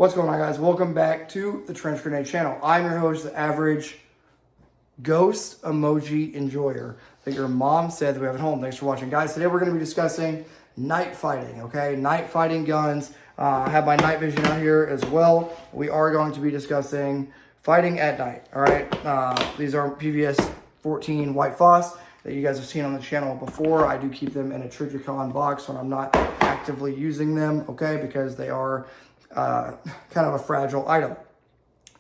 What's going on, guys? Welcome back to the Trench Grenade channel. I'm your host, the average ghost emoji enjoyer that your mom said that we have at home. Thanks for watching, guys. Today we're going to be discussing night fighting, okay? Night fighting guns. I have my night vision out here as well. We are going to be discussing fighting at night, all right? These are PVS 14 White Phos that you guys have seen on the channel before. I do keep them in a Trijicon box when I'm not actively using them, okay? Because they are kind of a fragile item.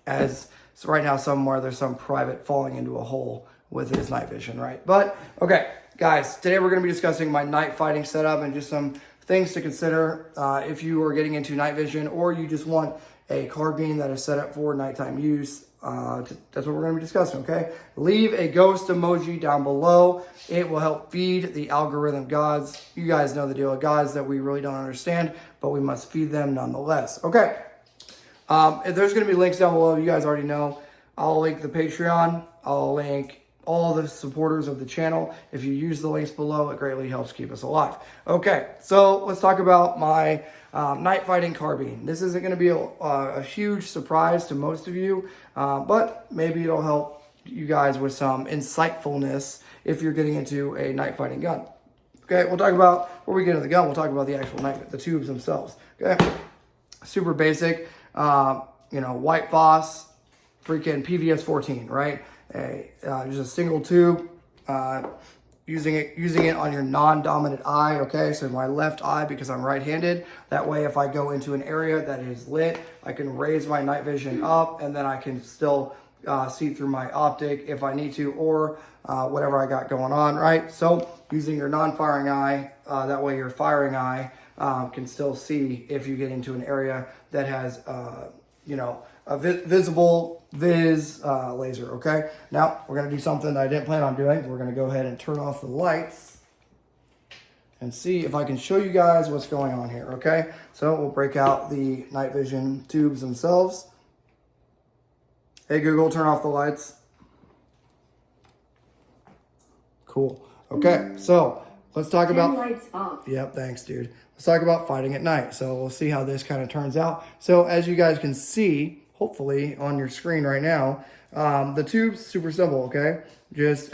So right now somewhere there's some private falling into a hole with his night vision, right? But okay, guys, today we're going to be discussing my night fighting setup and just some things to consider if you are getting into night vision or you just want a carbine that is set up for nighttime use. That's what we're going to be discussing, okay? Leave a ghost emoji down below. It will help feed the algorithm gods. You guys know the deal, gods that we really don't understand, but we must feed them nonetheless. Okay. If there's going to be links down below, you guys already know. I'll link the Patreon. I'll link all the supporters of the channel. If you use the links below, it greatly helps keep us alive. Okay, so let's talk about my night fighting carbine. This isn't going to be a huge surprise to most of you, but maybe it'll help you guys with some insightfulness if you're getting into a night fighting gun. Okay, we'll talk about, before we get into the gun, we'll talk about the actual the tubes themselves. Okay, super basic, White Phos, freaking PVS 14, right? Just a single tube, using it on your non-dominant eye, okay? So my left eye, because I'm right-handed. That way, if I go into an area that is lit, I can raise my night vision up, and then I can still see through my optic if I need to, or whatever I got going on, right? So using your non-firing eye, that way your firing eye can still see if you get into an area that has, a visible laser, okay? Now, we're going to do something that I didn't plan on doing. We're going to go ahead and turn off the lights and see if I can show you guys what's going on here, okay? So we'll break out the night vision tubes themselves. Hey, Google, turn off the lights. Cool. Okay, so let's talk about... lights off. Yep, thanks, dude. Let's talk about fighting at night. So we'll see how this kind of turns out. So as you guys can see, hopefully on your screen right now, the tube's super simple, okay? It's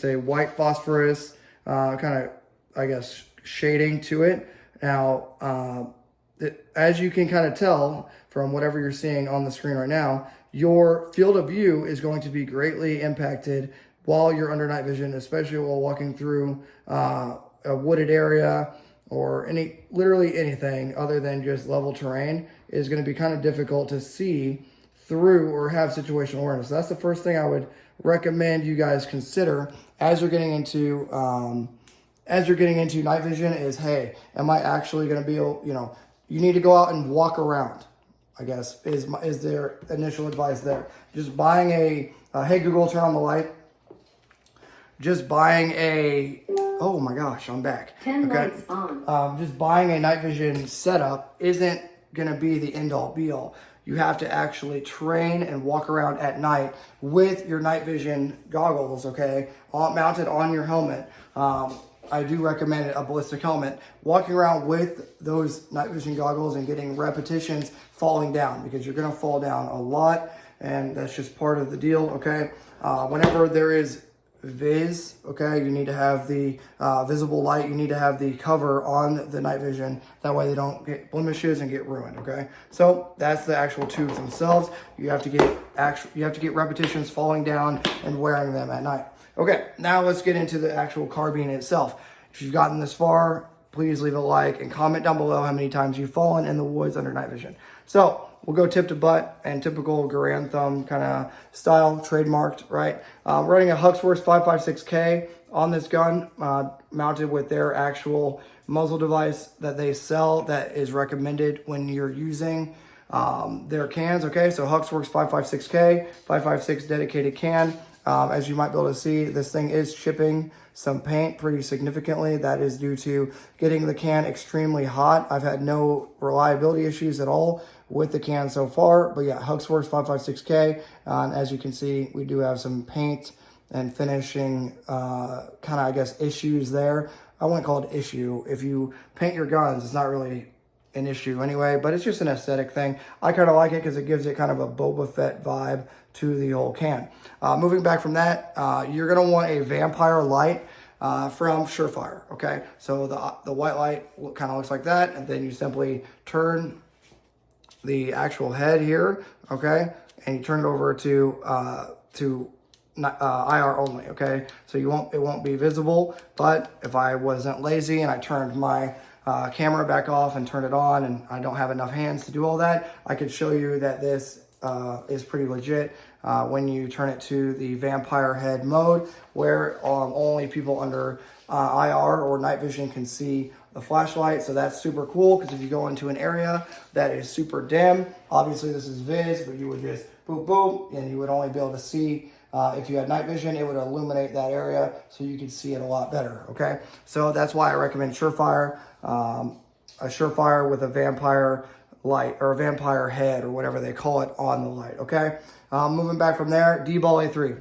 a white phosphorus kind of, I guess, shading to it. Now, as you can kind of tell from whatever you're seeing on the screen right now, your field of view is going to be greatly impacted while you're under night vision, especially while walking through a wooded area or literally anything other than just level terrain is going to be kind of difficult to see through or have situational awareness. So that's the first thing I would recommend you guys consider as you're getting into night vision is, hey, am I actually going to be able, you need to go out and walk around, I guess, is their initial advice there. Just buying hey, Google, turn on the light. Just buying oh my gosh, I'm back. 10 lights on. Just buying a night vision setup isn't going to be the end all be all. You have to actually train and walk around at night with your night vision goggles, okay, mounted on your helmet. I do recommend a ballistic helmet. Walking around with those night vision goggles and getting repetitions falling down, because you're going to fall down a lot, and that's just part of the deal, okay? Whenever there is viz, okay, you need to have the visible light, you need to have the cover on the night vision, that way they don't get blemishes and get ruined, okay? So that's the actual tubes themselves. You have to get repetitions falling down and wearing them at night. Okay, now let's get into the actual carbine itself. If you've gotten this far, please leave a like and comment down below how many times you've fallen in the woods under night vision. So we'll go tip to butt and typical Garand thumb kind of style, trademarked, right? Running a Huxworth 556K on this gun, mounted with their actual muzzle device that they sell that is recommended when you're using their cans, okay? So Huxworth 556K, 556 dedicated can. As you might be able to see, this thing is chipping some paint pretty significantly. That is due to getting the can extremely hot. I've had no reliability issues at all with the can so far, but yeah, Huxworth 556K. And as you can see, we do have some paint and finishing kind of, I guess, issues there. I wouldn't call it issue. If you paint your guns, it's not really an issue anyway, but it's just an aesthetic thing. I kind of like it because it gives it kind of a Boba Fett vibe to the whole can. Moving back from that, you're going to want a vampire light from Surefire, okay? So the white light kind of looks like that, and then you simply turn the actual head here, okay? And you turn it over to IR only, okay? So it won't be visible, but if I wasn't lazy and I turned my camera back off and turned it on and I don't have enough hands to do all that, I could show you that this is pretty legit when you turn it to the vampire head mode, where only people under IR or night vision can see the flashlight. So that's super cool, because if you go into an area that is super dim, obviously this is Viz, but you would just boop boop and you would only be able to see, if you had night vision, it would illuminate that area so you could see it a lot better, okay? So that's why I recommend Surefire, a Surefire with a vampire light or a vampire head or whatever they call it on the light, okay? Moving back from there, D-Ball A3.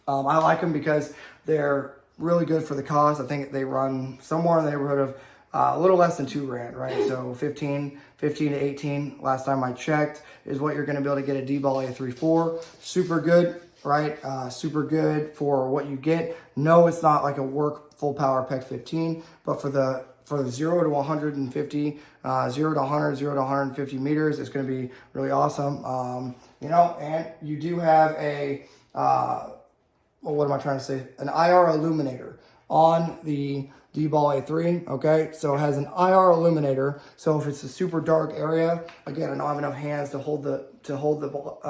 I like them because they're really good for the cost. I think they run somewhere in the neighborhood of a little less than $2,000, right? So 15 to 18, last time I checked, is what you're gonna be able to get a D-Ball A3 for. Super good, right? Super good for what you get. No, it's not like a work full power PEC 15, but for the 0 to 150, 0 to 100, 0 to 150 meters, it's going to be really awesome. You know, and you do have a, well, what am I trying to say? An IR illuminator on the D-Ball A3, okay? So it has an IR illuminator. So if it's a super dark area, again, I don't have enough hands to hold the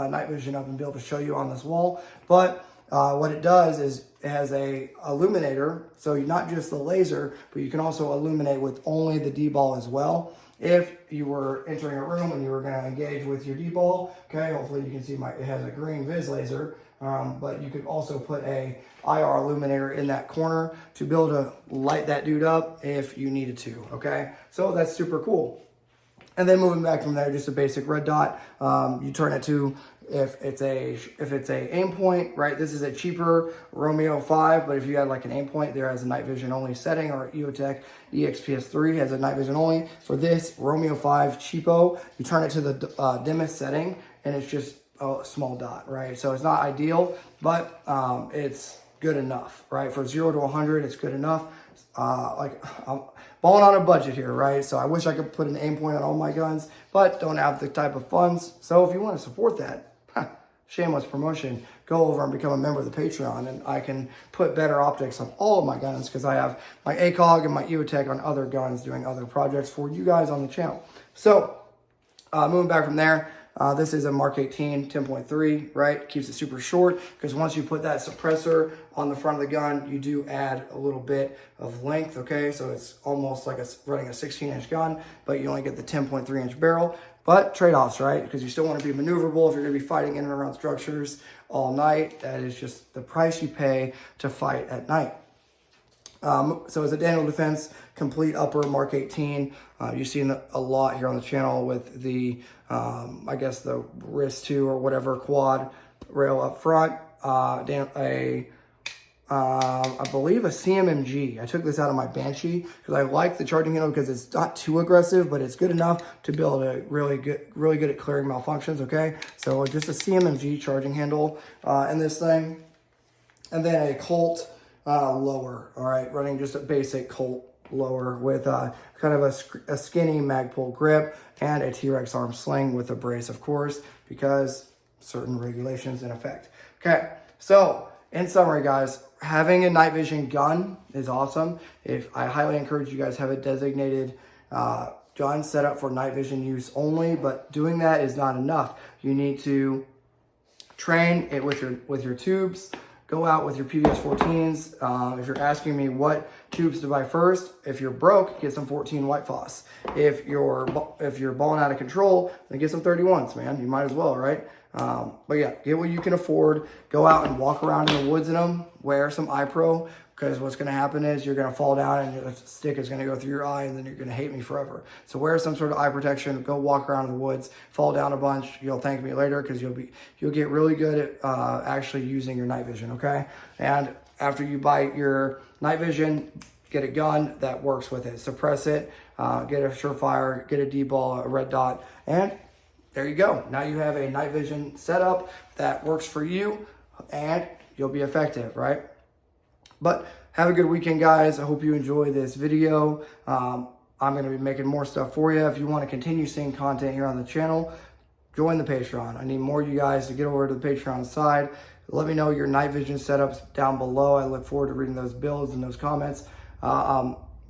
night vision up and be able to show you on this wall. But what it does is it has a illuminator, so not just the laser, but you can also illuminate with only the D-Ball as well. If you were entering a room and you were going to engage with your D-Ball, okay, hopefully you can see it has a green Viz laser, but you could also put a IR illuminator in that corner to be able to light that dude up if you needed to, okay? So that's super cool. And then moving back from there, just a basic red dot. You turn it to, if it's a aim point, right? This is a cheaper Romeo 5, but if you had like an aim point, there has a night vision only setting, or EOTech EXPS3 has a night vision only. For this Romeo 5 cheapo, you turn it to the dimmest setting, and it's just a small dot, right? So it's not ideal, but it's good enough, right? For 0 to 100, it's good enough. Like I'm balling on a budget here, right? So I wish I could put an aim point on all my guns, but don't have the type of funds. So if you want to support that, shameless promotion, go over and become a member of the Patreon, and I can put better optics on all of my guns, because I have my ACOG and my EOTech on other guns doing other projects for you guys on the channel. So moving back from there, this is a Mark 18 10.3, right? Keeps it super short, because once you put that suppressor on the front of the gun, you do add a little bit of length, okay? So it's almost like running a 16-inch gun, but you only get the 10.3-inch barrel. But trade-offs, right? Because you still want to be maneuverable if you're going to be fighting in and around structures all night. That is just the price you pay to fight at night. So as a Daniel Defense complete upper Mark 18, you've seen a lot here on the channel with the, I guess the RIS-2 or whatever quad rail up front. I believe a CMMG. I took this out of my Banshee because I like the charging handle, because it's not too aggressive, but it's good enough to be able to really good at clearing malfunctions, okay? So just a CMMG charging handle in this thing. And then a Colt lower, all right? Running just a basic Colt lower with kind of a skinny Magpul grip and a T-Rex arm sling with a brace, of course, because certain regulations in effect. Okay, so in summary, guys, having a night vision gun is awesome. I highly encourage you guys have a designated gun set up for night vision use only, but doing that is not enough. You need to train it with your tubes. Go out with your PVS 14s. If you're asking me what tubes to buy first, if you're broke, get some 14 white phos. If you're balling out of control, then get some 31s, man. You might as well, right? But yeah, get what you can afford. Go out and walk around in the woods in them. Wear some eye pro, because what's going to happen is you're going to fall down and the stick is going to go through your eye, and then you're going to hate me forever. So wear some sort of eye protection. Go walk around in the woods. Fall down a bunch. You'll thank me later, because you'll get really good at actually using your night vision. Okay, and after you buy your night vision, get a gun that works with it. Suppress it. get a Surefire, get a D-ball, a red dot, and there you go. Now you have a night vision setup that works for you, and you'll be effective, right? But have a good weekend, guys. I hope you enjoy this video. I'm going to be making more stuff for you. If you want to continue seeing content here on the channel, join the Patreon. I need more of you guys to get over to the Patreon side. Let me know your night vision setups down below. I look forward to reading those builds and those comments.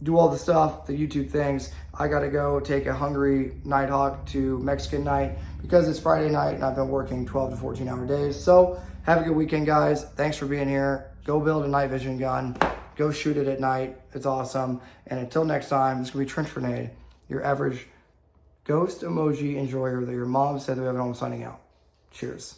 Do all the stuff, the YouTube things. I got to go take a hungry Nighthawk to Mexican night because it's Friday night and I've been working 12 to 14 hour days. So have a good weekend, guys. Thanks for being here. Go build a night vision gun. Go shoot it at night. It's awesome. And until next time, this is going to be Trench Grenade, your average ghost emoji enjoyer that your mom said that we have at home, signing out. Cheers.